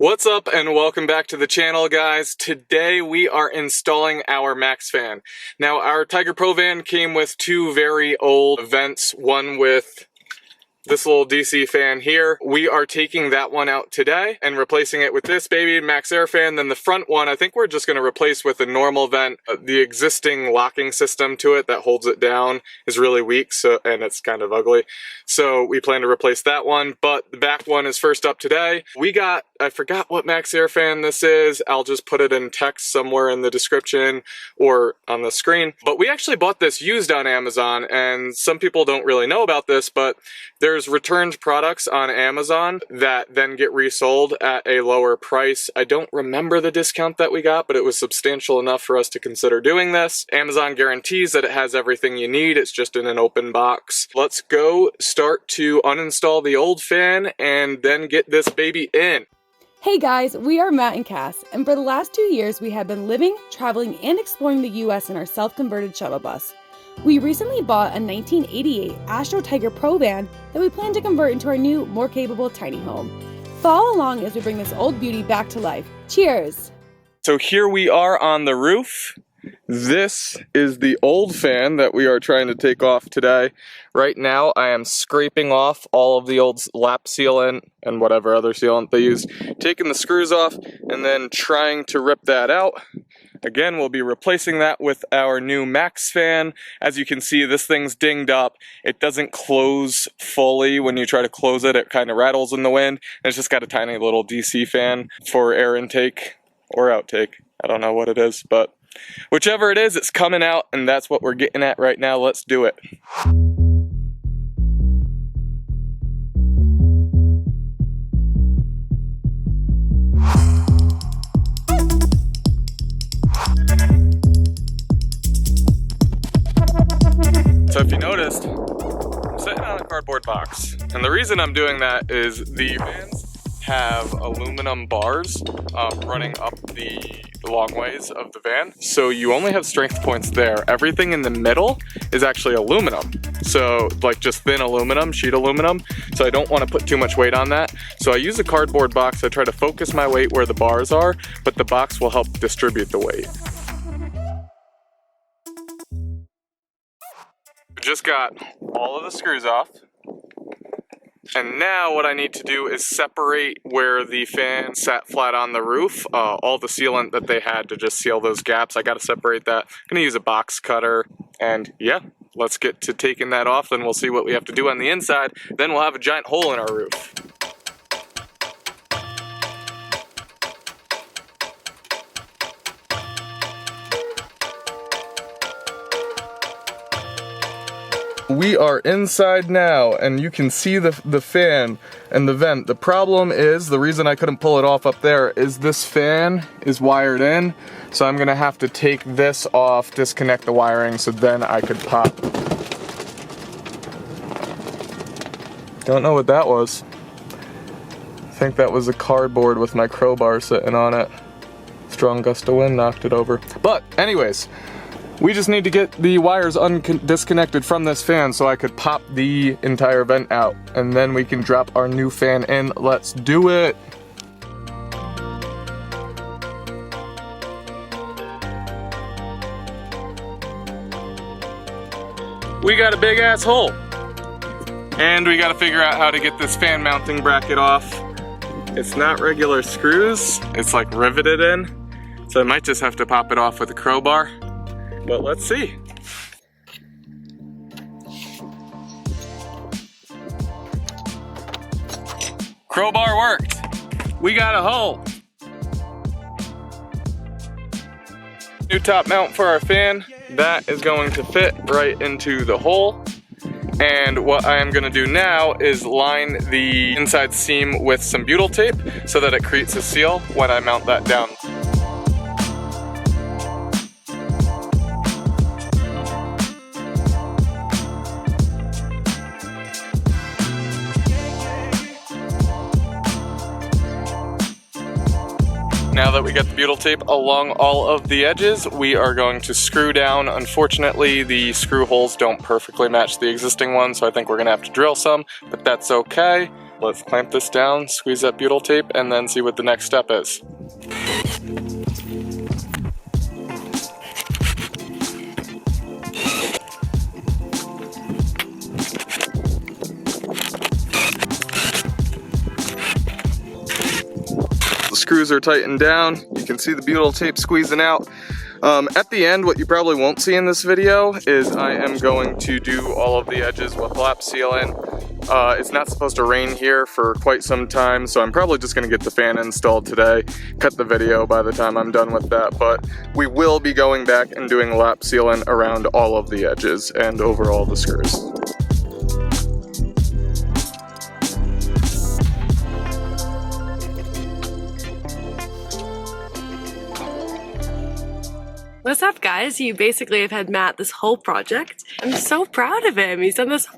What's up and welcome back to the channel, guys. Today we are installing our Maxxair Fan. Now our Triger Provan came with two very old vents, one with this little DC fan here. We are taking that one out today and replacing it with this baby Maxxair Fan. Then the front one, I think we're just going to replace with a normal vent. The existing locking system to it that holds it down is really weak, and it's kind of ugly. So we plan to replace that one, but the back one is first up today. We got, I forgot what Maxxair Fan this is. I'll just put it in text somewhere in the description or on the screen. But we actually bought this used on Amazon, and some people don't really know about this, but there's returned products on Amazon that then get resold at a lower price. I don't remember the discount that we got, but it was substantial enough for us to consider doing this. Amazon guarantees that it has everything you need. It's just in an open box. Let's go start to uninstall the old fan and then get this baby in. Hey guys, we are Matt and Cass, and for the last 2 years we have been living, traveling, and exploring the US in our self-converted shuttle bus. We recently bought a 1988 Astro Triger Provan that we plan to convert into our new, more capable tiny home. Follow along as we bring this old beauty back to life. Cheers! So here we are on the roof. This is the old fan that we are trying to take off today. Right now I am scraping off all of the old lap sealant and whatever other sealant they used, taking the screws off and then trying to rip that out. Again, we'll be replacing that with our new Maxxair Fan. As you can see, this thing's dinged up. It doesn't close fully. When you try to close it, it kind of rattles in the wind. And it's just got a tiny little DC fan for air intake or outtake. I don't know what it is, but whichever it is, it's coming out, and that's what we're getting at right now. Let's do it. So if you noticed, I'm sitting on a cardboard box, and the reason I'm doing that is the vans have aluminum bars running up the long ways of the van, so you only have strength points there. Everything in the middle is actually aluminum, so like just thin aluminum, sheet aluminum, so I don't want to put too much weight on that. So I use a cardboard box. I try to focus my weight where the bars are, but the box will help distribute the weight. Just got all of the screws off, and now what I need to do is separate where the fan sat flat on the roof, all the sealant that they had to just seal those gaps. I got to separate that. I'm gonna use a box cutter, and yeah, let's get to taking that off, then we'll see what we have to do on the inside. Then we'll have a giant hole in our roof. We are inside now, and you can see the fan and the vent. The problem is, the reason I couldn't pull it off up there is this fan is wired in, so I'm gonna have to take this off, disconnect the wiring, so then I could pop. Don't know what that was. I think that was a cardboard with my crowbar sitting on it. Strong gust of wind knocked it over. But anyways, we just need to get the wires disconnected from this fan so I could pop the entire vent out, and then we can drop our new fan in. Let's do it. We got a big ass hole, and we got to figure out how to get this fan mounting bracket off. It's not regular screws, it's like riveted in, so I might just have to pop it off with a crowbar. But let's see. Crowbar worked. We got a hole. New top mount for our fan. That is going to fit right into the hole. And what I am going to do now is line the inside seam with some butyl tape so that it creates a seal when I mount that down. Now that we got the butyl tape along all of the edges, we are going to screw down. Unfortunately, the screw holes don't perfectly match the existing one, so I think we're gonna have to drill some, but that's okay. let's clamp this down, squeeze that butyl tape, and then see what the next step is. The screws are tightened down. You can see the butyl tape squeezing out. At the end, what you probably won't see in this video is I am going to do all of the edges with lap sealant. It's not supposed to rain here for quite some time, so I'm probably just going to get the fan installed today, cut the video by the time I'm done with that, but we will be going back and doing lap sealant around all of the edges and over all the screws. What's up, guys? You basically have had Matt this whole project. I'm so proud of him. He's done this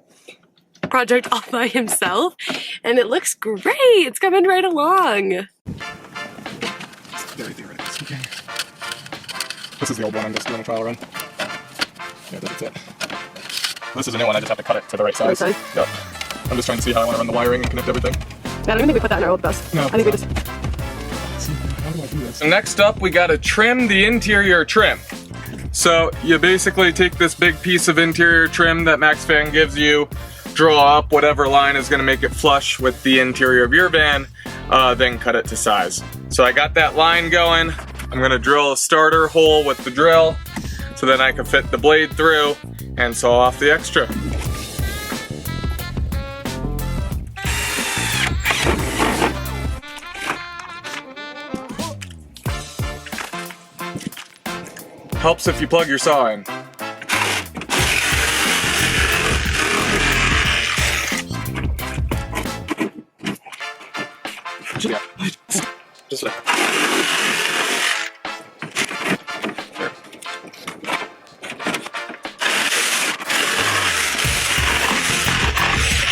project all by himself, and it looks great. It's coming right along. Very theoretical speaking. This is the old one I'm just doing a trial run. Yeah, that's it. This is a new one, I just have to cut it to the right size. Right size? Yep. I'm just trying to see how I want to run the wiring and connect everything. I don't even think we put that in our old bus. No. I think we just... So next up, we gotta trim the interior trim. So you basically take this big piece of interior trim that Maxxair Fan gives you, draw up whatever line is gonna make it flush with the interior of your van, then cut it to size. So I got that line going. I'm gonna drill a starter hole with the drill so then I can fit the blade through and saw off the extra. Helps if you plug your saw in. Just like.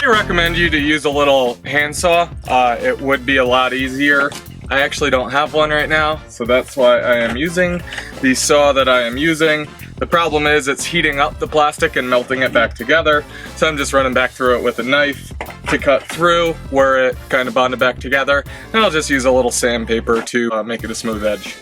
I recommend you to use a little handsaw. It would be a lot easier. I actually don't have one right now, so that's why I am using the saw that I am using. The problem is it's heating up the plastic and melting it back together, so I'm just running back through it with a knife to cut through where it kind of bonded back together, and I'll just use a little sandpaper to make it a smooth edge.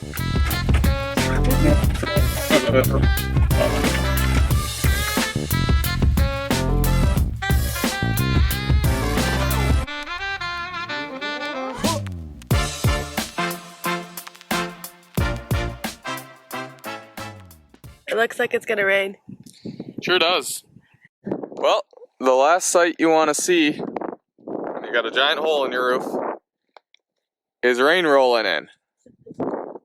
It looks like it's gonna rain. Sure does. Well, the last sight you want to see when you got a giant hole in your roof is rain rolling in.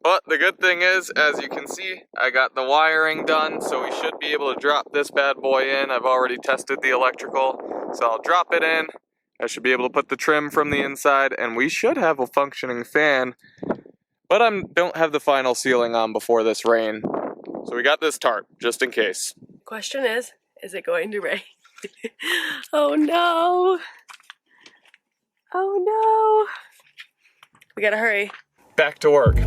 But the good thing is, as you can see, I got the wiring done, so we should be able to drop this bad boy in. I've already tested the electrical, so I'll drop it in. I should be able to put the trim from the inside, and we should have a functioning fan. But I don't have the final sealing on before this rain. So we got this tarp, just in case. Question is it going to rain? Oh no! Oh no! We gotta hurry. Back to work.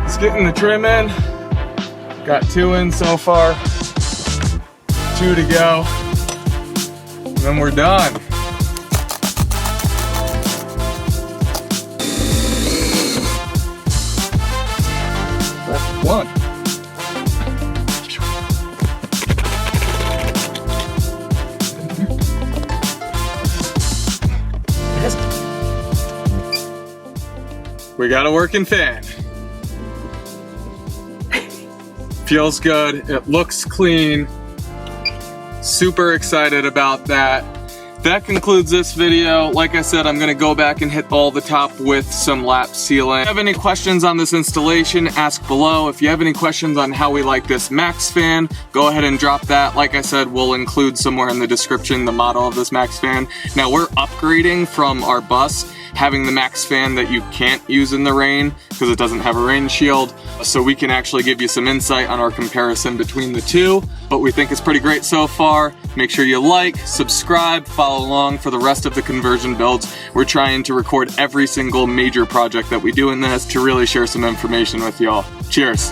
Just getting the trim in. Got 2 in so far. 2 to go. And then we're done. Left 1. We got a working fan. Feels good, it looks clean. Super excited about that. That concludes this video. Like I said, I'm gonna go back and hit all the top with some lap sealant. If you have any questions on this installation, ask below. If you have any questions on how we like this Maxxair Fan, go ahead and drop that. Like I said, we'll include somewhere in the description the model of this Maxxair Fan. Now we're upgrading from our bus, having the Maxxair Fan that you can't use in the rain because it doesn't have a rain shield, so we can actually give you some insight on our comparison between the two, but we think it's pretty great so far. Make sure you like, subscribe, follow along for the rest of the conversion builds. We're trying to record every single major project that we do in this to really share some information with y'all. Cheers.